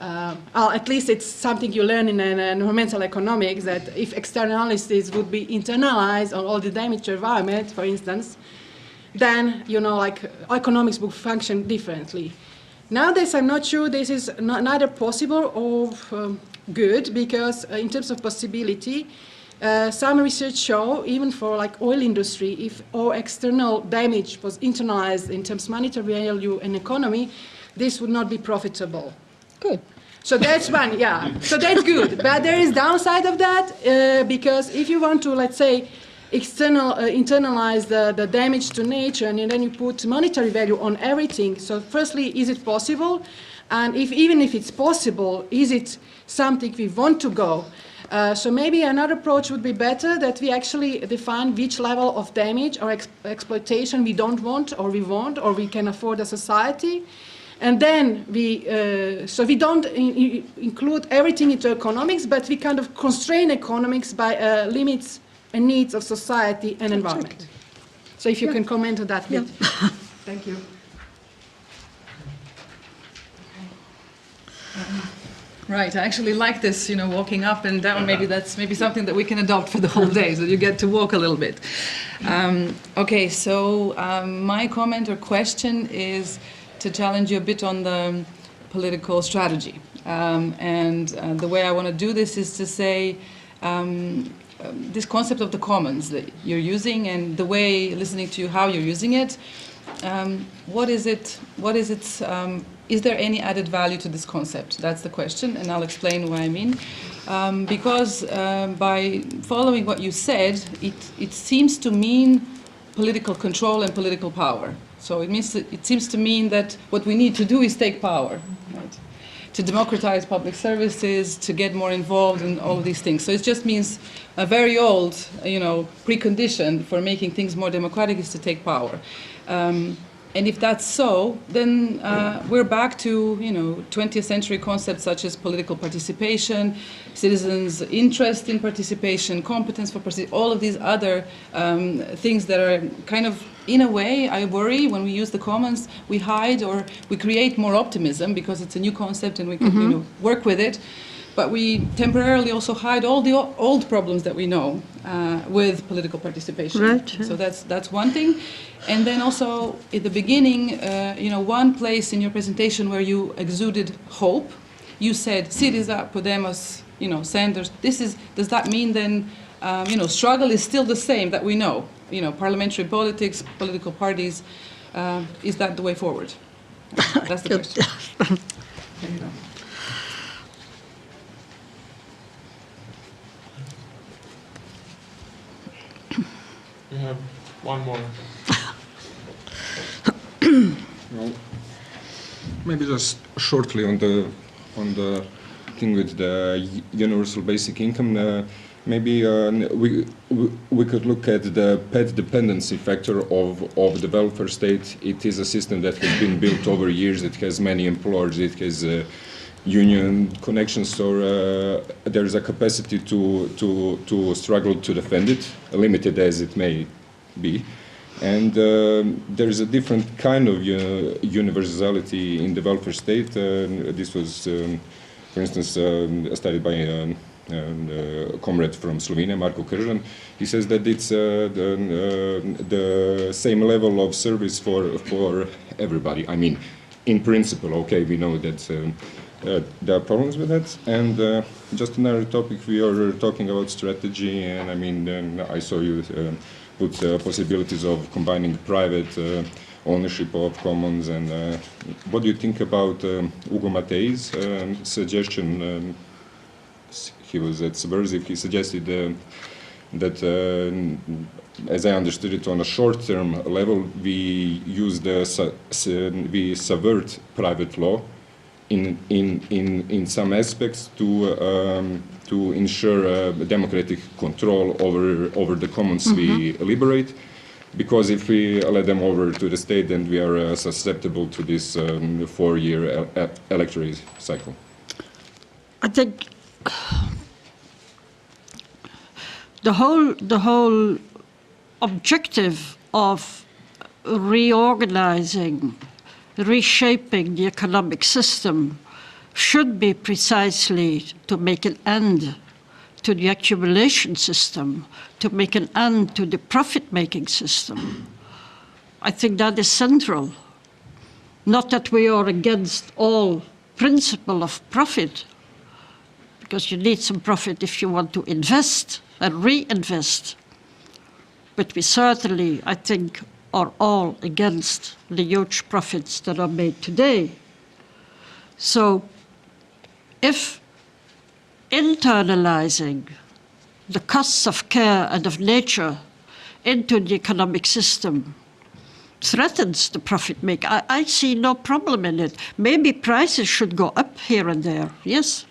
At least it's something you learn in environmental economics, that if externalities would be internalized on all the damage to environment, for instance, then, economics would function differently. Nowadays, I'm not sure this is neither possible or good, because in terms of possibility, some research show, even for oil industry, if all external damage was internalized in terms of monetary value and economy, this would not be profitable. Good. So that's one, yeah. So that's good. But there is downside of that, because if you want to, let's say, internalize the damage to nature, and then you put monetary value on everything. So firstly, is it possible? And even if it's possible, is it something we want to go? So maybe another approach would be better, that we actually define which level of damage or exploitation we don't want, or we want, or we can afford as society. And then so we don't include everything into economics, but we kind of constrain economics by limits and needs of society and environment. Exactly. So if you can comment on that bit. Thank you. Right, I actually like this, walking up and down. Maybe that's something that we can adopt for the whole day, so you get to walk a little bit. Okay, so my comment or question is to challenge you a bit on the political strategy. And the way I want to do this is to say this concept of the commons that you're using, and the way, listening to you, how you're using it. What is its is there any added value to this concept? That's the question, and I'll explain what I mean. Because by following what you said, it seems to mean political control and political power. So it seems to mean that what we need to do is take power, right? To democratize public services, to get more involved in all of these things. So it just means a very old, precondition for making things more democratic is to take power. And if that's so, then we're back to 20th century concepts such as political participation, citizens' interest in participation, competence for participation, all of these other things that are kind of, in a way, I worry when we use the commons, we hide or we create more optimism because it's a new concept and we can work with it. But we temporarily also hide all the old problems that we know with political participation. Right. So that's one thing. And then also, at the beginning, one place in your presentation where you exuded hope, you said, Syriza, Podemos, Sanders. Does that mean then, struggle is still the same that we know? Parliamentary politics, political parties, is that the way forward? That's the question. There you go. We have one more. Well, maybe just shortly on the thing with the universal basic income. Maybe we could look at the pet dependency factor of the welfare state. It is a system that has been built over years. It has many employers. It has union connections. So there is a capacity to struggle to defend it, limited as it may be. And there is a different kind of universality in the welfare state. This was, for instance, studied by a comrade from Slovenia, Marko Kržan. He says that it's the same level of service for everybody. I mean, in principle, okay, we know that there are problems with that. And just another topic, we are talking about strategy, and I mean, I saw you put possibilities of combining private ownership of commons. And what do you think about Ugo Matei's suggestion? He was at Subversive. He suggested that, as I understood it, on a short-term level, we use we subvert private law in some aspects to ensure democratic control over the commons we liberate. Because if we let them over to the state, then we are susceptible to this 4-year electoral cycle. I think the whole objective of reorganizing, reshaping the economic system should be precisely to make an end to the accumulation system, to make an end to the profit-making system. I think that is central. Not that we are against all principle of profit, because you need some profit if you want to invest and reinvest. But we certainly, I think, are all against the huge profits that are made today So if internalizing the costs of care and of nature into the economic system threatens the profit maker, I see no problem in it. Maybe prices should go up here and there, yes.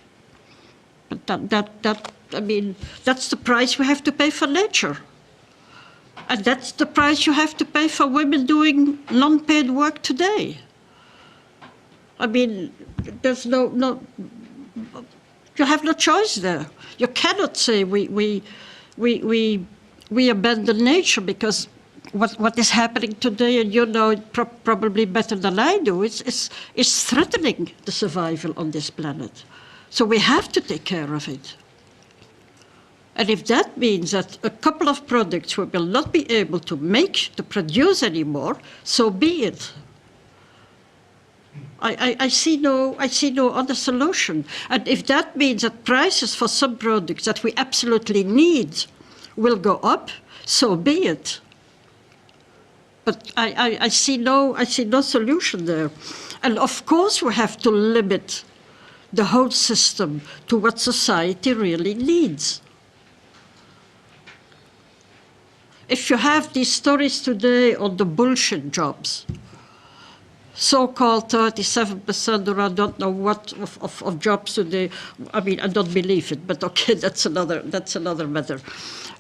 But I mean, that's the price we have to pay for nature. And that's the price you have to pay for women doing non-paid work today. I mean, there's no you have no choice there. You cannot say we abandon nature, because what is happening today, and you know it probably better than I do, is threatening the survival on this planet. So we have to take care of it. And if that means that a couple of products we will not be able to produce anymore, so be it. I see no other solution. And if that means that prices for some products that we absolutely need will go up, so be it. But I see no solution there. And of course we have to limit the whole system to what society really needs. If you have these stories today on the bullshit jobs, so-called 37%, or I don't know what of jobs today. I mean, I don't believe it, but okay, that's another matter.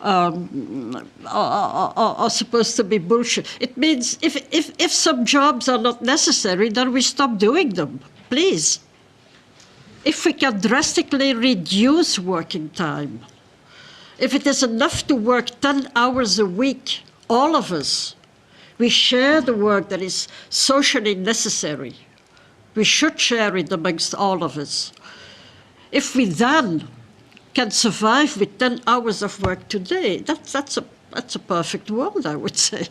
Are supposed to be bullshit. It means if some jobs are not necessary, then we stop doing them, please. If we can drastically reduce working time, if it is enough to work 10 hours a week, all of us, we share the work that is socially necessary. We should share it amongst all of us. If we then can survive with 10 hours of work today, that's a perfect world, I would say.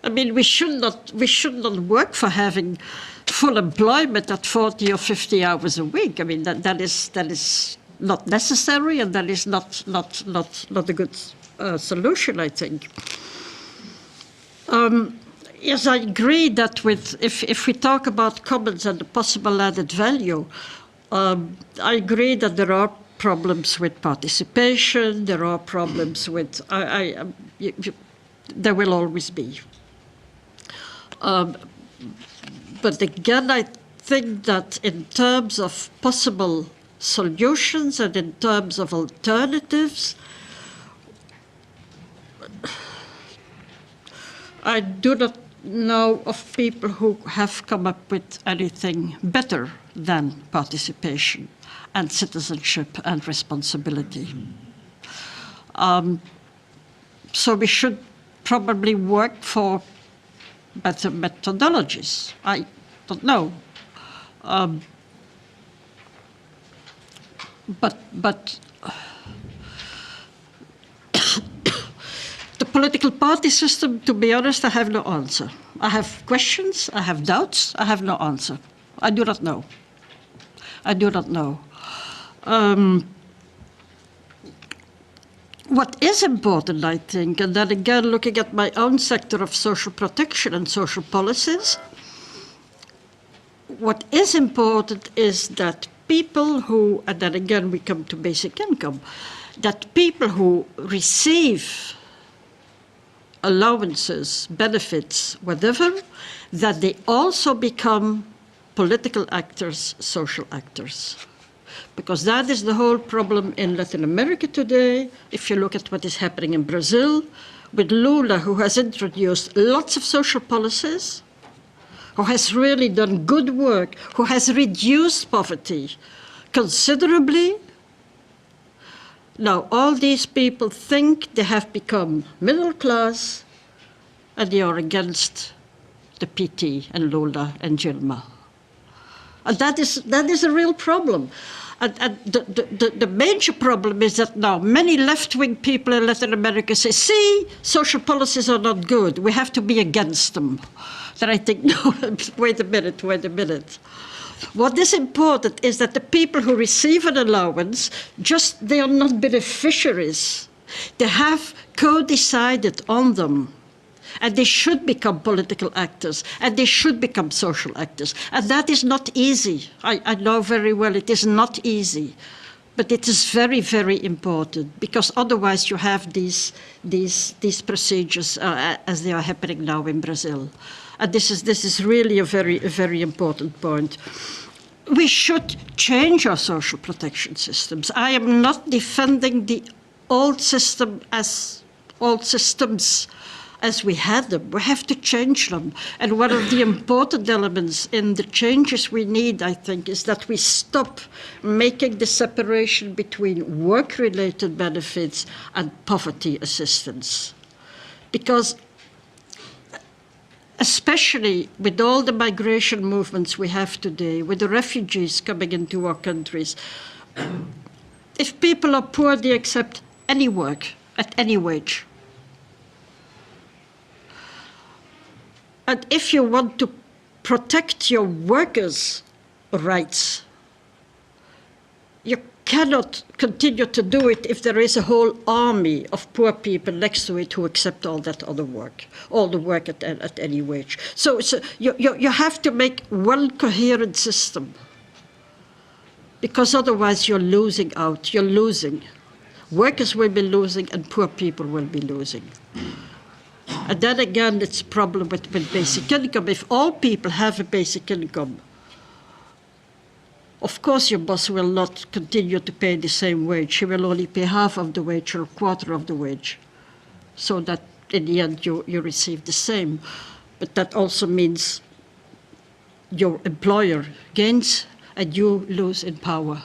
I mean, we should not work for having full employment at 40 or 50 hours a week. I mean, that is not necessary, and that is not a good solution, I think. Yes, I agree that if we talk about commons and the possible added value, I agree that there are problems with participation, there are problems with, there will always be. But again, I think that in terms of possible solutions and in terms of alternatives, I do not know of people who have come up with anything better than participation and citizenship and responsibility. So we should probably work for better methodologies. I don't know. But the political party system, to be honest, I have no answer. I have questions, I have doubts, I have no answer. I do not know. I do not know. What is important, I think, and then again, looking at my own sector of social protection and social policies, what is important is that people who, and then again we come to basic income, that people who receive allowances, benefits, whatever, that they also become political actors, social actors. Because that is the whole problem in Latin America today. If you look at what is happening in Brazil, with Lula, who has introduced lots of social policies, who has really done good work, who has reduced poverty considerably. Now, all these people think they have become middle class, and they are against the PT and Lula and Dilma. And that is a real problem. And the major problem is that now many left-wing people in Latin America say, see, social policies are not good. We have to be against them. Then I think, no, wait a minute. What is important is that the people who receive an allowance, they are not beneficiaries. They have co-decided on them. and they should become political actors, and they should become social actors. And that is not easy. I know very well it is not easy. But it is very, very important, because otherwise you have these procedures as they are happening now in Brazil. And this is really a very important point. We should change our social protection systems. I am not defending the old system as old systems as we had them. We have to change them. And one of the important elements in the changes we need, I think, is that we stop making the separation between work-related benefits and poverty assistance. Because especially with all the migration movements we have today, with the refugees coming into our countries, if people are poor, they accept any work at any wage. And if you want to protect your workers' rights, you cannot continue to do it if there is a whole army of poor people next to it who accept all that other work, all the work at any wage. So you have to make one coherent system, because otherwise you're losing out, you're losing. Workers will be losing and poor people will be losing. And then again, it's a problem with basic income. If all people have a basic income, of course your boss will not continue to pay the same wage. He will only pay half of the wage or a quarter of the wage, so that in the end you receive the same. But that also means your employer gains and you lose in power.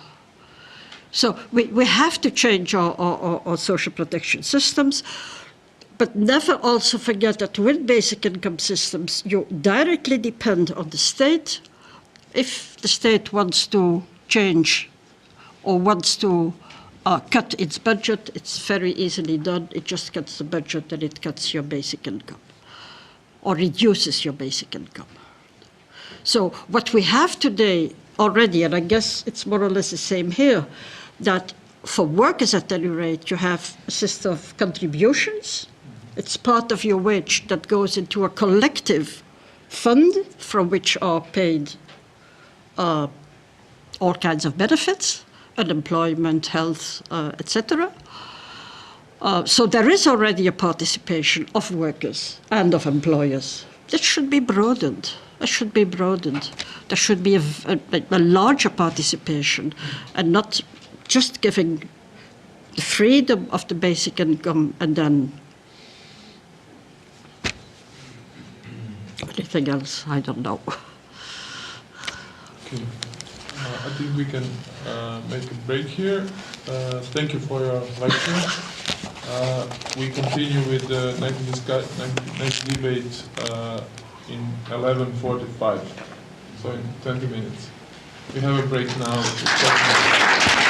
So we have to change our social protection systems. But never also forget that with basic income systems, you directly depend on the state. If the state wants to change or wants to cut its budget, it's very easily done. It just cuts the budget and it cuts your basic income or reduces your basic income. So what we have today already, and I guess it's more or less the same here, that for workers at any rate, you have a system of contributions. It's part of your wage that goes into a collective fund from which are paid all kinds of benefits, unemployment, health, etc. So there is already a participation of workers and of employers. That should be broadened. That should be broadened. There should be a larger participation, and not just giving the freedom of the basic income and then anything else, I don't know. Okay. I think we can make a break here. Thank you for your lecture. We continue with the next debate in 11:45, so in 20 minutes. We have a break now.